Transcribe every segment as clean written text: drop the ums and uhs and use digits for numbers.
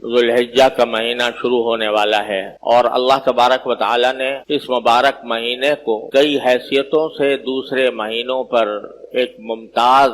ذوالحجہ کا مہینہ شروع ہونے والا ہے اور اللہ تبارک و تعالی نے اس مبارک مہینے کو کئی حیثیتوں سے دوسرے مہینوں پر ایک ممتاز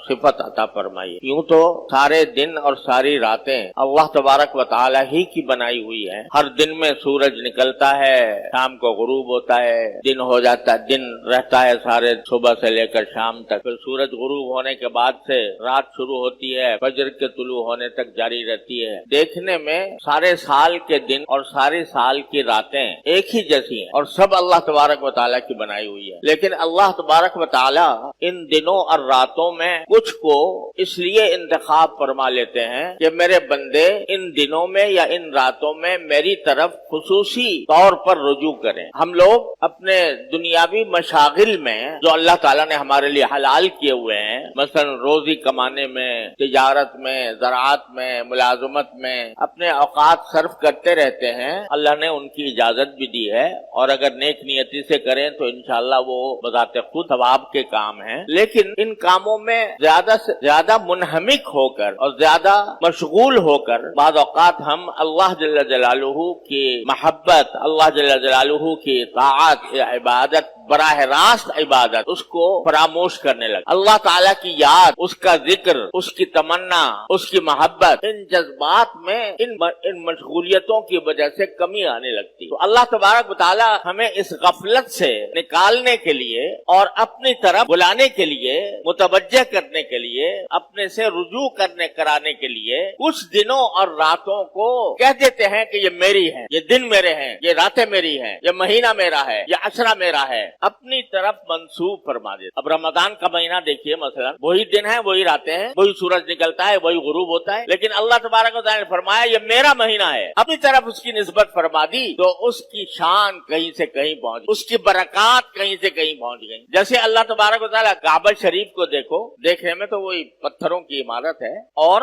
صفت عطا فرمائی۔ یوں تو سارے دن اور ساری راتیں اللہ تبارک و تعالی ہی کی بنائی ہوئی ہیں۔ ہر دن میں سورج نکلتا ہے، شام کو غروب ہوتا ہے، دن ہو جاتا ہے، دن رہتا ہے سارے صبح سے لے کر شام تک، پھر سورج غروب ہونے کے بعد سے رات شروع ہوتی ہے، فجر کے طلوع ہونے تک جاری رہتی ہے۔ دیکھنے میں سارے سال کے دن اور سارے سال کی راتیں ایک ہی جیسی ہیں اور سب اللہ تبارک و تعالی کی بنائی ہوئی ہے، لیکن اللہ تبارک و تعالی ان دنوں اور راتوں میں کچھ کو اس لیے انتخاب فرما لیتے ہیں کہ میرے بندے ان دنوں میں یا ان راتوں میں میری طرف خصوصی طور پر رجوع کریں۔ ہم لوگ اپنے دنیاوی مشاغل میں جو اللہ تعالیٰ نے ہمارے لیے حلال کیے ہوئے ہیں، مثلا روزی کمانے میں، تجارت میں، زراعت میں، ملازمت میں اپنے اوقات صرف کرتے رہتے ہیں۔ اللہ نے ان کی اجازت بھی دی ہے اور اگر نیک نیتی سے کریں تو انشاءاللہ وہ بذات خود ثواب کے کام ہیں، لیکن ان کاموں میں زیادہ سے زیادہ منہمک ہو کر اور زیادہ مشغول ہو کر بعض اوقات ہم اللہ جل جلالہ کی محبت، اللہ جل جلالہ کی طاعت، عبادت، براہ راست عبادت، اس کو فراموش کرنے لگے۔ اللہ تعالیٰ کی یاد، اس کا ذکر، اس کی تمنا، اس کی محبت، ان جذبات میں ان مشغولیتوں کی وجہ سے کمی آنے لگتی۔ تو اللہ تبارک و تعالیٰ ہمیں اس غفلت سے نکالنے کے لیے اور اپنی طرف بلانے کے لیے، متوجہ کرنے کے لیے، اپنے سے رجوع کرانے کے لیے کچھ دنوں اور راتوں کو کہہ دیتے ہیں کہ یہ میری ہیں، یہ دن میرے ہیں، یہ راتیں میری ہیں، یہ مہینہ میرا ہے، یہ عشرہ میرا ہے، اپنی طرف منسوب فرما دیتے۔ اب رمضان کا مہینہ دیکھیے، مثلا وہی دن ہے، وہی راتیں ہیں، وہی سورج نکلتا ہے، وہی غروب ہوتا ہے، لیکن اللہ تبارک و تعالیٰ نے فرمایا یہ میرا مہینہ ہے، اپنی طرف اس کی نسبت فرما دی تو اس کی شان کہیں سے کہیں پہنچ گئی، اس کی برکات کہیں سے کہیں پہنچ گئی۔ جیسے اللہ تبارک و تعالیٰ کعبہ شریف کو دیکھنے میں تو وہی پتھروں کی عمارت ہے اور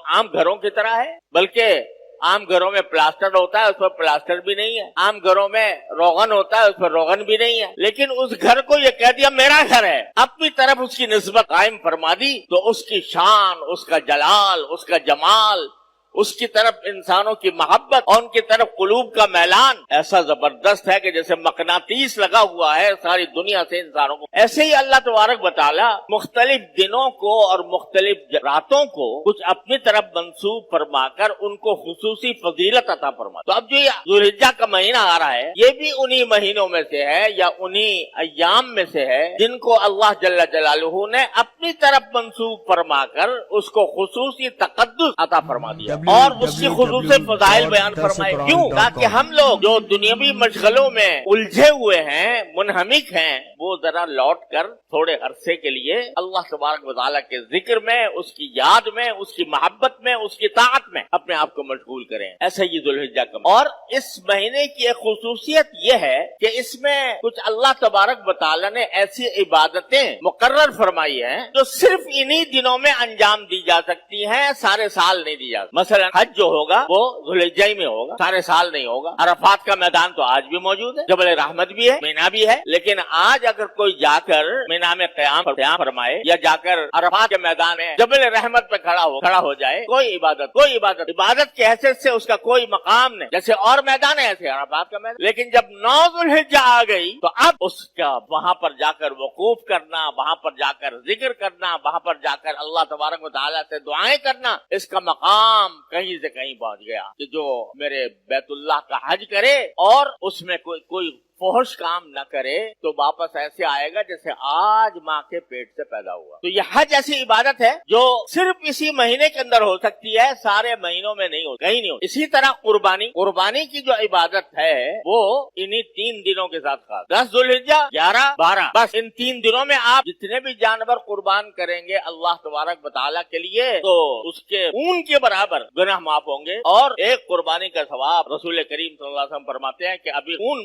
عام گھروں کی طرح ہے، بلکہ عام گھروں میں پلاسٹر ہوتا ہے، اس پر پلاسٹر بھی نہیں ہے، عام گھروں میں روغن ہوتا ہے، اس پر روغن بھی نہیں ہے، لیکن اس گھر کو یہ کہہ دیا میرا گھر ہے، اپنی طرف اس کی نسبت قائم فرما دی تو اس کی شان، اس کا جلال، اس کا جمال، اس کی طرف انسانوں کی محبت اور ان کی طرف قلوب کا میلان ایسا زبردست ہے کہ جیسے مقناطیس لگا ہوا ہے ساری دنیا سے انسانوں کو۔ ایسے ہی اللہ تبارک و تعالی مختلف دنوں کو اور مختلف راتوں کو کچھ اپنی طرف منسوب فرما کر ان کو خصوصی فضیلت عطا فرما۔ تو اب جو یہ ذوالحجہ کا مہینہ آ رہا ہے، یہ بھی انہی مہینوں میں سے ہے یا انہی ایام میں سے ہے جن کو اللہ جل جلالہ نے اپنی طرف منسوب فرما کر اس کو خصوصی تقدس عطا فرما دیا اور اس کی خصوصی فضائل بیان فرمائے۔ کیوں؟ تاکہ ہم لوگ جو دنیاوی مشغلوں میں الجھے ہوئے ہیں، منہمک ہیں، وہ ذرا لوٹ کر تھوڑے عرصے کے لیے اللہ تبارک و تعالیٰ کے ذکر میں، اس کی یاد میں، اس کی محبت میں، اس کی طاعت میں اپنے آپ کو مشغول کریں۔ ایسا یہ ذوالحجہ کا اور اس مہینے کی ایک خصوصیت یہ ہے کہ اس میں کچھ اللہ تبارک و تعالیٰ نے ایسی عبادتیں مقرر فرمائی ہیں جو صرف انہی دنوں میں انجام دی جا سکتی ہیں، سارے سال نہیں دی جا سکتی۔ مثلا حج جو ہوگا وہ ذوالحجہ میں ہوگا، سارے سال نہیں ہوگا۔ عرفات کا میدان تو آج بھی موجود ہے، جبل رحمت بھی ہے، مینا بھی ہے، لیکن آج اگر کوئی جا کر مینا میں قیام فرمائے یا جا کر عرفات کے میدان میں جبل رحمت پہ کھڑا ہو جائے، کوئی عبادت کی حیثیت سے اس کا کوئی مقام نہیں، جیسے اور میدان ہے ایسے عرفات کا میدان۔ لیکن جب 9 ذوالحجہ آ گئی تو اب اس کا وہاں پر جا کر وقوف کرنا، وہاں پر جا کر ذکر کرنا، وہاں پر جا کر اللہ تبارک و تعالیٰ سے دعائیں کرنا، اس کا مقام کہیں سے کہیں پہنچ گیا کہ جو میرے بیت اللہ کا حج کرے اور اس میں کوئی فحش کام نہ کرے تو واپس ایسے آئے گا جیسے آج ماں کے پیٹ سے پیدا ہوا۔ تو یہ حج ایسی عبادت ہے جو صرف اسی مہینے کے اندر ہو سکتی ہے، سارے مہینوں میں نہیں ہوتی، کہیں نہیں ہوتی۔ اسی طرح قربانی کی جو عبادت ہے وہ انہی 3 دنوں کے ساتھ خاص، 10 ذوالحجہ، 11، 12، بس ان 3 دنوں میں آپ جتنے بھی جانور قربان کریں گے اللہ تبارک و تعالیٰ کے لیے تو اس کے اون کے برابر گناہ معاف ہوں گے، اور ایک قربانی کا ثواب رسول کریم صلی اللہ علیہ وسلم فرماتے ہیں کہ ابھی اون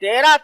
13